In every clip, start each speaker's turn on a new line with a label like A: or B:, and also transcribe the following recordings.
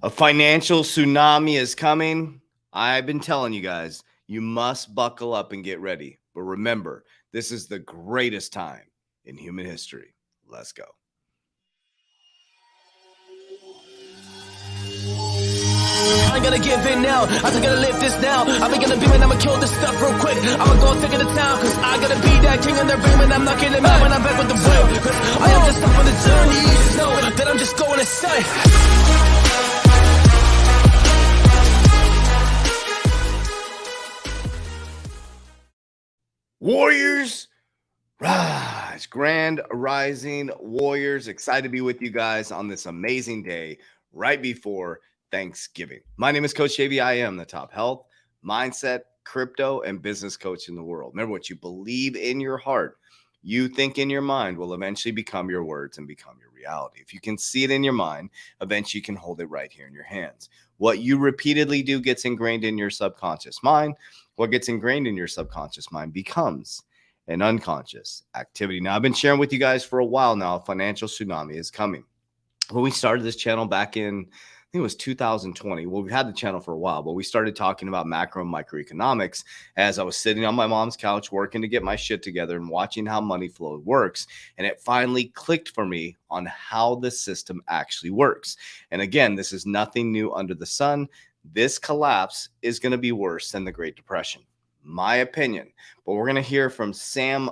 A: A financial tsunami is coming. I've been telling you guys, you must buckle up and get ready. But remember, this is the greatest time in human history. Let's go.
B: I ain't gonna give in now. I just gotta live this now. I ain't gonna be when I'ma kill this stuff real quick. I'ma go take it to town, cause I gotta be that king in the ring when I'm knocking him out when I'm back with the will. Cause I am just up on the journey. You just know that I'm just going insane.
A: Warriors, rise. Grand Rising Warriors. Excited to be with you guys on this amazing day right before Thanksgiving. My name is Coach JV. I am the top health, mindset, crypto, and business coach in the world. Remember, what you believe in your heart, you think in your mind, will eventually become your words and become your reality. If you can see it in your mind, eventually you can hold it right here in your hands. What you repeatedly do gets ingrained in your subconscious mind. What gets ingrained in your subconscious mind becomes an unconscious activity. Now, I've been sharing with you guys for a while now, a financial tsunami is coming. When we started this channel back in, I think it was 2020. Well, we've had the channel for a while, but we started talking about macro and microeconomics as I was sitting on my mom's couch working to get my shit together and watching how money flow works. And it finally clicked for me on how the system actually works. And again, this is nothing new under the sun. This collapse is going to be worse than the Great Depression, my opinion. But we're going to hear from Simon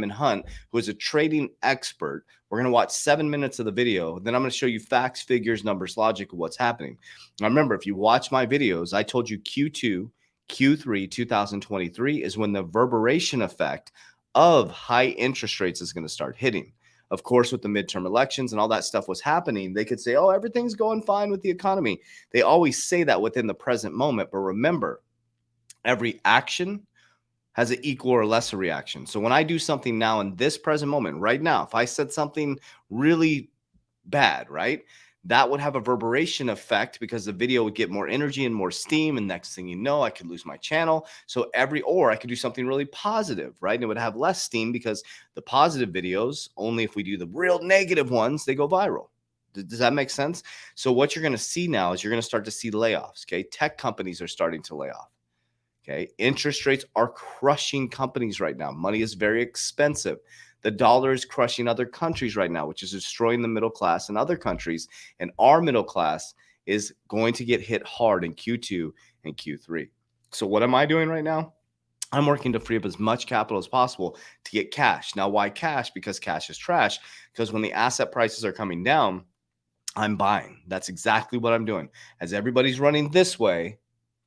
A: Hunt, who is a trading expert. We're going to watch 7 minutes of the video. Then I'm going to show you facts, figures, numbers, logic of what's happening. Now, remember, if you watch my videos, I told you Q2, Q3, 2023 is when the reverberation effect of high interest rates is going to start hitting. Of course, with the midterm elections and all that stuff was happening, they could say, oh, everything's going fine with the economy. They always say that within the present moment. But remember, every action has an equal or lesser reaction. So when I do something now in this present moment, right now, if I said something really bad, right, that would have a reverberation effect because the video would get more energy and more steam. And next thing you know, I could lose my channel. So or I could do something really positive, right? And it would have less steam because the positive videos, only if we do the real negative ones, they go viral. Does that make sense? So what you're going to see now is you're going to start to see layoffs. Okay. Tech companies are starting to lay off. Okay. Interest rates are crushing companies right now. Money is very expensive. The dollar is crushing other countries right now, which is destroying the middle class in other countries. And our middle class is going to get hit hard in Q2 and Q3. So what am I doing right now? I'm working to free up as much capital as possible to get cash. Now, why cash? Because cash is trash. Because when the asset prices are coming down, I'm buying. That's exactly what I'm doing. As everybody's running this way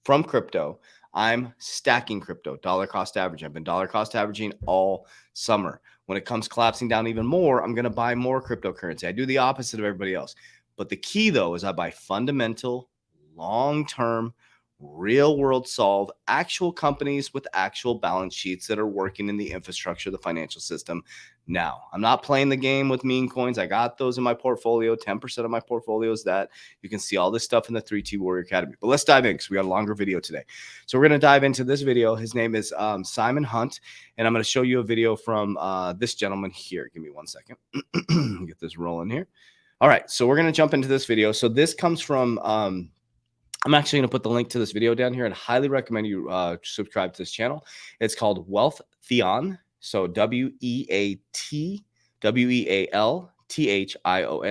A: from crypto, I'm stacking crypto, dollar cost averaging. I've been dollar cost averaging all summer. When it comes collapsing down even more, I'm going to buy more cryptocurrency. I do the opposite of everybody else. But the key, though, is I buy fundamental, long-term, real-world solve, actual companies with actual balance sheets that are working in the infrastructure of the financial system now. I'm not playing the game with meme coins. I got those in my portfolio. 10% of my portfolio is that. You can see all this stuff in the 3T Warrior Academy. But let's dive in because we got a longer video today. So we're going to dive into this video. His name is Simon Hunt, and I'm going to show you a video from this gentleman here. Give me 1 second. Get this rolling here. All right, so we're going to jump into this video. So this comes from I'm actually going to put the link to this video down here and highly recommend you subscribe to this channel. It's called Wealthion. So WealthThion.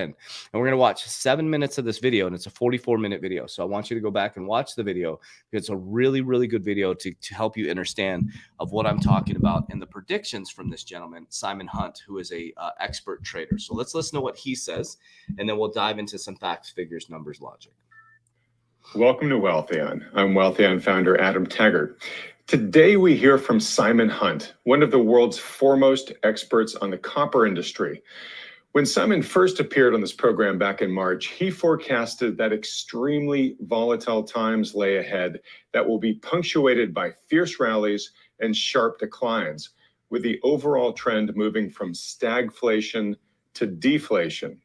A: And we're going to watch 7 minutes of this video, and it's a 44-minute video. So I want you to go back and watch the video. It's a really, really good video to help you understand of what I'm talking about and the predictions from this gentleman, Simon Hunt, who is a expert trader. So let's listen to what he says, and then we'll dive into some facts, figures, numbers, logic.
C: Welcome to Wealthion. I'm Wealthion founder Adam Taggart. Today we hear from Simon Hunt, one of the world's foremost experts on the copper industry. When Simon first appeared on this program back in March, he forecasted that extremely volatile times lay ahead that will be punctuated by fierce rallies and sharp declines, with the overall trend moving from stagflation to deflation.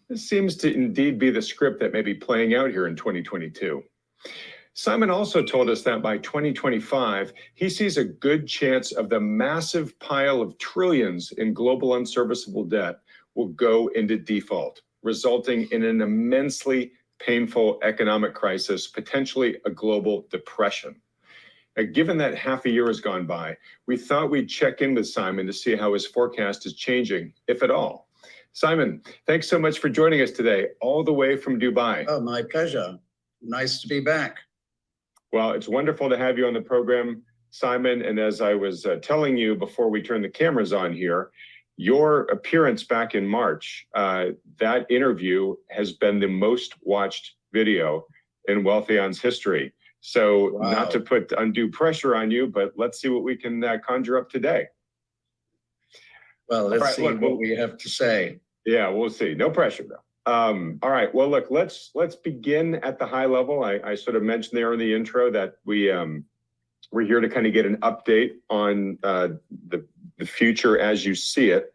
C: This seems to indeed be the script that may be playing out here in 2022. Simon also told us that by 2025, he sees a good chance of the massive pile of trillions in global unserviceable debt will go into default, resulting in an immensely painful economic crisis, potentially a global depression. Now, given that half a year has gone by, we thought we'd check in with Simon to see how his forecast is changing, if at all. Simon, thanks so much for joining us today, all the way from Dubai.
D: Oh, my pleasure. Nice to be back.
C: Well, it's wonderful to have you on the program, Simon. And as I was telling you before we turned the cameras on here, your appearance back in March, that interview has been the most watched video in Wealthion's history. So
D: Wow.
C: Not to put undue pressure on you, but let's see what we can conjure up today.
D: Well, let's see what we have to say.
C: Yeah, we'll see. No pressure though. All right. Well, look, let's begin at the high level. I sort of mentioned there in the intro that we're here to kind of get an update on the future as you see it.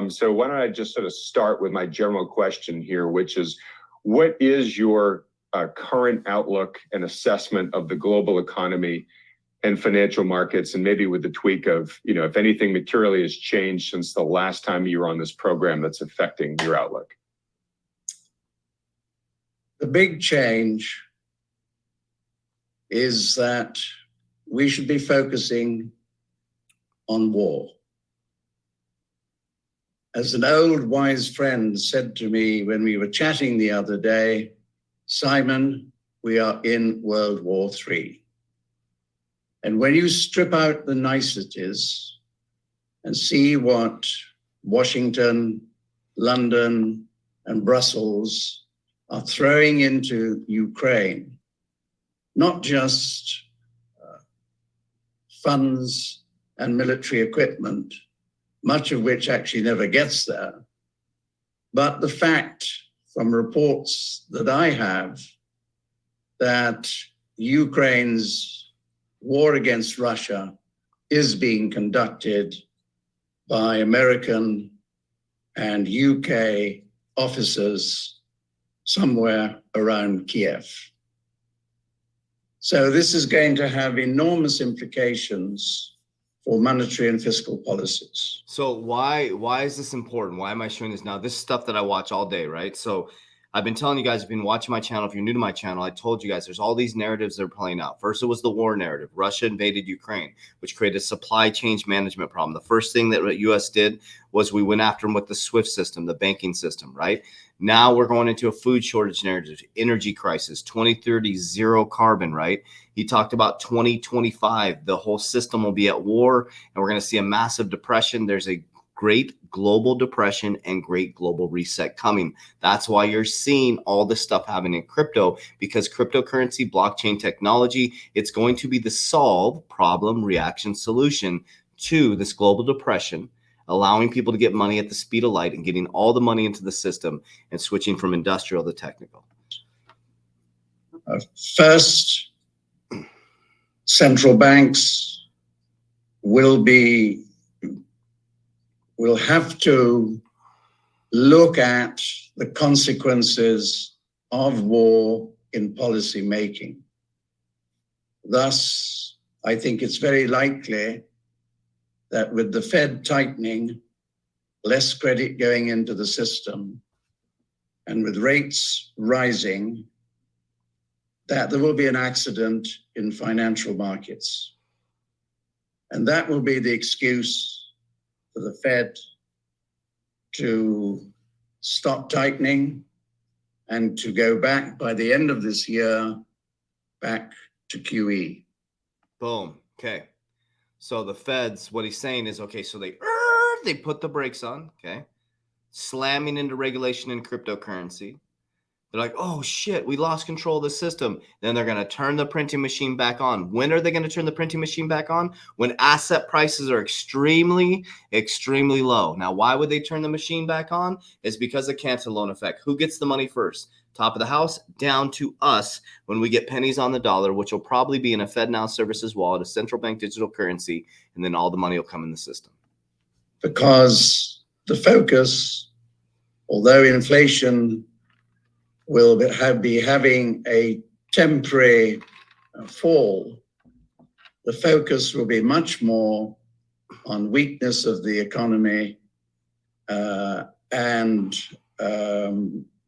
C: So why don't I just sort of start with my general question here, which is, what is your current outlook and assessment of the global economy and financial markets, and maybe with the tweak of, if anything materially has changed since the last time you were on this program that's affecting your outlook?
D: The big change is that we should be focusing on war. As an old wise friend said to me when we were chatting the other day, Simon, we are in World War III. And when you strip out the niceties and see what Washington, London, and Brussels are throwing into Ukraine, not just funds and military equipment, much of which actually never gets there, but the fact from reports that I have that Ukraine's war against Russia is being conducted by American and UK officers somewhere around Kiev. So this is going to have enormous implications for monetary and fiscal policies.
A: So why is this important? Why am I showing this now? This is stuff that I watch all day, right? So I've been telling you guys, if you've been watching my channel, if you're new to my channel, I told you guys there's all these narratives that are playing out. First, it was the war narrative. Russia invaded Ukraine, which created a supply chain management problem. The first thing that the U.S. did was we went after them with the SWIFT system, the banking system, right? Now we're going into a food shortage narrative, energy crisis, 2030, zero carbon, right? He talked about 2025, the whole system will be at war, and we're going to see a massive depression. There's a great global depression and great global reset coming. That's why you're seeing all this stuff happening in crypto, because cryptocurrency, blockchain technology, it's going to be the solve, problem, reaction, solution to this global depression, allowing people to get money at the speed of light and getting all the money into the system and switching from industrial to technical.
D: First, central banks will have to look at the consequences of war in policy making. Thus, I think it's very likely that with the Fed tightening, less credit going into the system, and with rates rising, that there will be an accident in financial markets. And that will be the excuse for the Fed to stop tightening and to go back by the end of this year, back to QE.
A: Boom. Okay. So the Feds, what he's saying is, okay, so they put the brakes on, okay, slamming into regulation in cryptocurrency. They're like, oh shit, we lost control of the system. Then they're going to turn the printing machine back on. When are they going to turn the printing machine back on? When asset prices are extremely, extremely low. Now, why would they turn the machine back on? It's because of cancel loan effect. Who gets the money first? Top of the house, down to us when we get pennies on the dollar, which will probably be in a FedNow Services wallet, a central bank digital currency, and then all the money will come in the system.
D: Because the focus, although inflation will be having a temporary fall, the focus will be much more on weakness of the economy and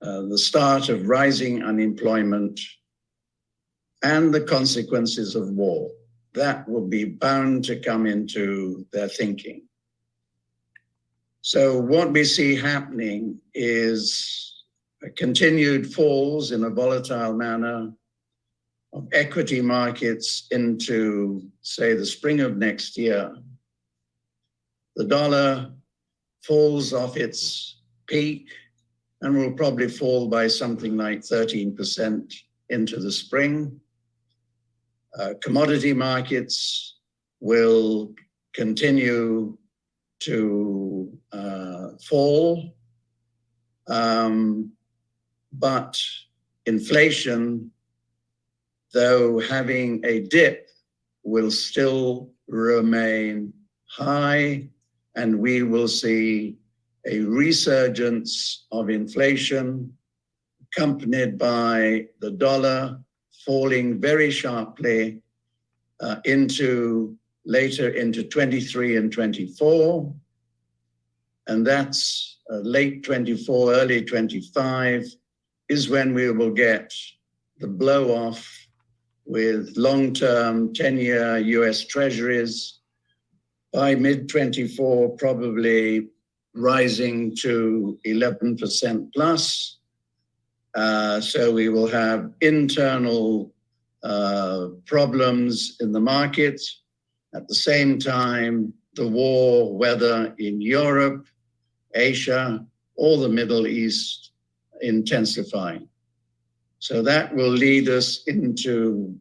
D: the start of rising unemployment, and the consequences of war. That will be bound to come into their thinking. So what we see happening is continued falls in a volatile manner of equity markets into, say, the spring of next year. The dollar falls off its peak and will probably fall by something like 13% into the spring. Commodity markets will continue to fall, but inflation, though having a dip, will still remain high, and we will see a resurgence of inflation accompanied by the dollar falling very sharply later into 23 and 24. And that's late 24, early 25 is when we will get the blow off with long-term 10-year US treasuries by mid-24, probably rising to 11% plus. So we will have internal problems in the market. At the same time, the war, whether in Europe, Asia, or the Middle East, intensifying. So that will lead us into,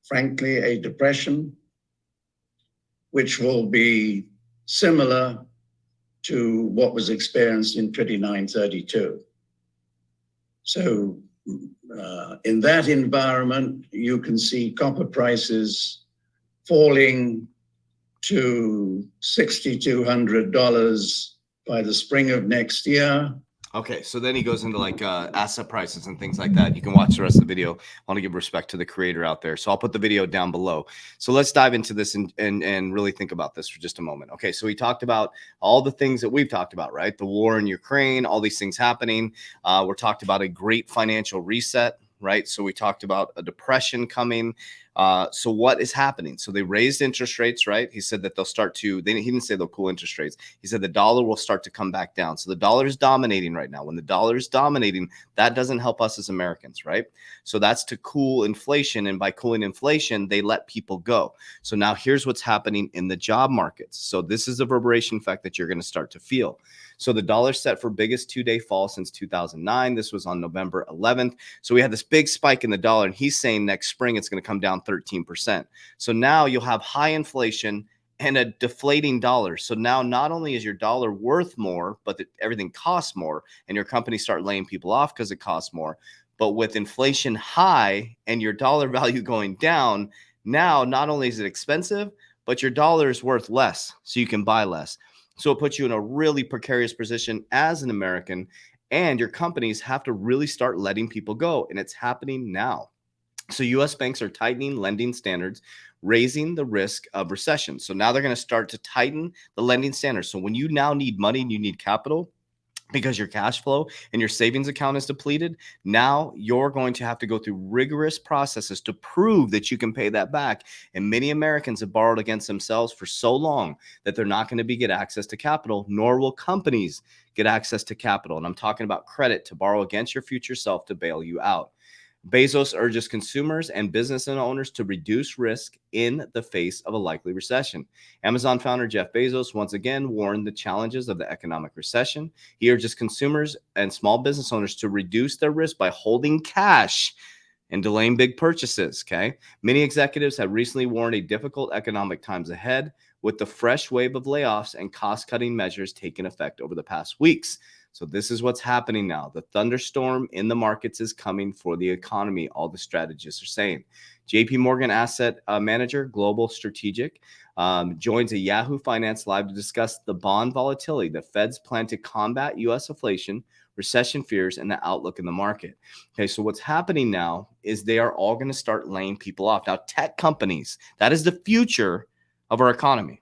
D: frankly, a depression, which will be similar to what was experienced in 29-32. So in that environment, you can see copper prices falling to $6,200 by the spring of next year.
A: Okay, so then he goes into like asset prices and things like that. You can watch the rest of the video. I want to give respect to the creator out there. So I'll put the video down below. So let's dive into this and really think about this for just a moment. Okay, so we talked about all the things that we've talked about, right? The war in Ukraine, all these things happening. We're talked about a great financial reset, right? So we talked about a depression coming. So what is happening? So they raised interest rates, right? He said that they'll start to, he didn't say they'll cool interest rates. He said the dollar will start to come back down. So the dollar is dominating right now. When the dollar is dominating, that doesn't help us as Americans, right? So that's to cool inflation. And by cooling inflation, they let people go. So now here's what's happening in the job markets. So this is the reverberation effect that you're going to start to feel. So the dollar set for biggest two-day fall since 2009. This was on November 11th. So we had this big spike in the dollar, and he's saying next spring it's going to come down 13%. So now you'll have high inflation and a deflating dollar. So now not only is your dollar worth more, but everything costs more, and your companies start laying people off because it costs more. But with inflation high and your dollar value going down, now not only is it expensive, but your dollar is worth less, so you can buy less. So it puts you in a really precarious position as an American, and your companies have to really start letting people go, and it's happening now. So U.S. banks are tightening lending standards, raising the risk of recession. So now they're going to start to tighten the lending standards. So when you now need money and you need capital, because your cash flow and your savings account is depleted, now you're going to have to go through rigorous processes to prove that you can pay that back. And many Americans have borrowed against themselves for so long that they're not going to get access to capital, nor will companies get access to capital. And I'm talking about credit to borrow against your future self to bail you out. Bezos urges consumers and business owners to reduce risk in the face of a likely recession. Amazon founder Jeff Bezos once again warned the challenges of the economic recession. He urges consumers and small business owners to reduce their risk by holding cash and delaying big purchases. Okay. Many executives have recently warned a difficult economic times ahead, with the fresh wave of layoffs and cost-cutting measures taking effect over the past weeks. So this is what's happening now. The thunderstorm in the markets is coming for the economy, all the strategists are saying. JP Morgan asset manager, Global Strategic, joins a Yahoo Finance Live to discuss the bond volatility. The Fed's plan to combat U.S. inflation, recession fears, and the outlook in the market. Okay, so what's happening now is they are all going to start laying people off. Now, tech companies, that is the future of our economy.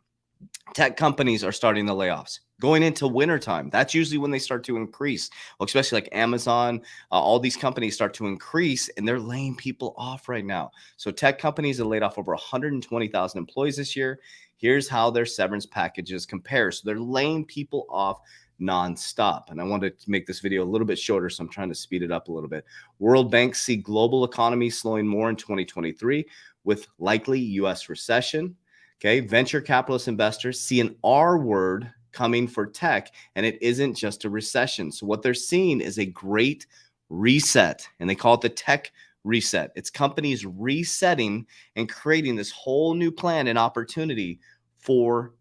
A: Tech companies are starting the layoffs. Going into wintertime, that's usually when they start to increase. Well, especially like Amazon, all these companies start to increase, and they're laying people off right now. So tech companies have laid off over 120,000 employees this year. Here's how their severance packages compare. So they're laying people off nonstop. And I wanted to make this video a little bit shorter, so I'm trying to speed it up a little bit. World Bank see global economy slowing more in 2023 with likely U.S. recession. Okay, venture capitalist investors see an R word coming for tech, and it isn't just a recession. So what they're seeing is a great reset, and they call it the tech reset. It's companies resetting and creating this whole new plan and opportunity for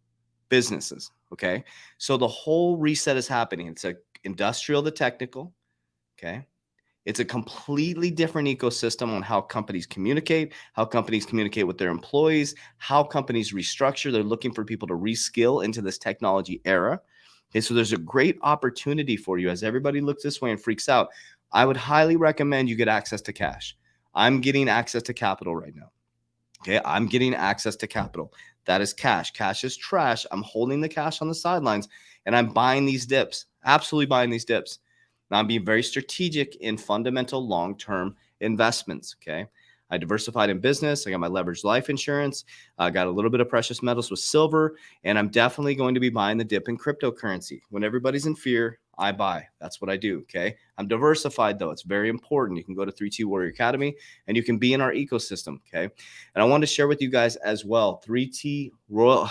A: businesses. Okay, so the whole reset is happening. It's a industrial to technical. Okay, it's a completely different ecosystem on how companies communicate with their employees, how companies restructure. They're looking for people to reskill into this technology era. Okay, so there's a great opportunity for you. As everybody looks this way and freaks out, I would highly recommend you get access to cash. I'm getting access to capital right now. Okay, I'm getting access to capital. That is cash. Cash is trash. I'm holding the cash on the sidelines, and I'm buying these dips, absolutely buying these dips. Now, I'm being very strategic in fundamental long-term investments, okay? I diversified in business. I got my leveraged life insurance. I got a little bit of precious metals with silver, and I'm definitely going to be buying the dip in cryptocurrency. When everybody's in fear, I buy. That's what I do, okay? I'm diversified, though. It's very important. You can go to 3T Warrior Academy, and you can be in our ecosystem, okay? And I wanted to share with you guys as well, 3T Royal,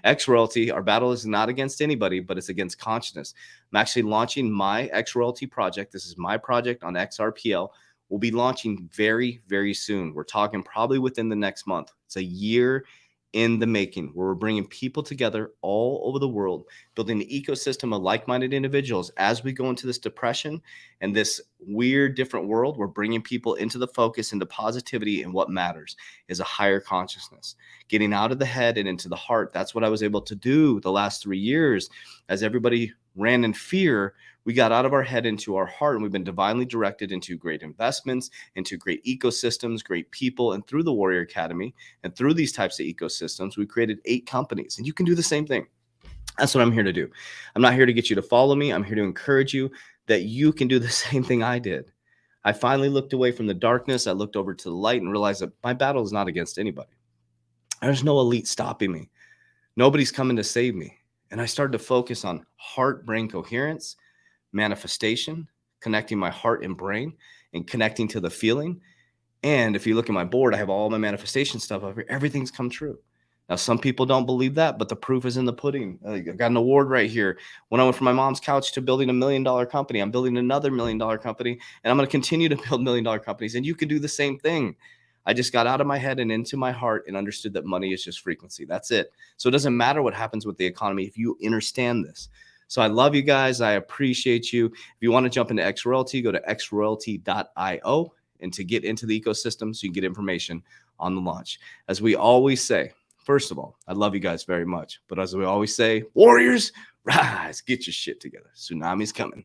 A: X Royalty. Our battle is not against anybody, but it's against consciousness. I'm actually launching my X Royalty project. This is my project on XRPL. We'll be launching very, very soon. We're talking probably within the next month. It's a year in the making, where we're bringing people together all over the world, building an ecosystem of like-minded individuals. As we go into this depression and this weird different world, we're bringing people into the focus, into positivity, and what matters is a higher consciousness, getting out of the head and into the heart. That's what I was able to do the last 3 years. As everybody ran in fear, we got out of our head into our heart, and we've been divinely directed into great investments, into great ecosystems, great people. And through the Warrior Academy and through these types of ecosystems, we created 8 companies, and you can do the same thing. That's what I'm here to do. I'm not here to get you to follow me. I'm here to encourage you that you can do the same thing I did. I finally looked away from the darkness. I looked over to the light and realized that my battle is not against anybody. There's no elite stopping me. Nobody's coming to save me. And I started to focus on heart-brain coherence, manifestation, connecting my heart and brain, and connecting to the feeling. And if you look at my board, I have all my manifestation stuff over here. Everything's come true. Now, some people don't believe that, but the proof is in the pudding. I got an award right here. When I went from my mom's couch to building $1 million company, I'm building another $1 million company, and I'm going to continue to build $1 million companies. And you can do the same thing. I just got out of my head and into my heart and understood that money is just frequency. That's it. So it doesn't matter what happens with the economy if you understand this. So I love you guys. I appreciate you. If you want to jump into X Royalty, go to xroyalty.io and to get into the ecosystem so you can get information on the launch. As we always say, first of all, I love you guys very much. But as we always say, warriors, rise, get your shit together. Tsunami's coming.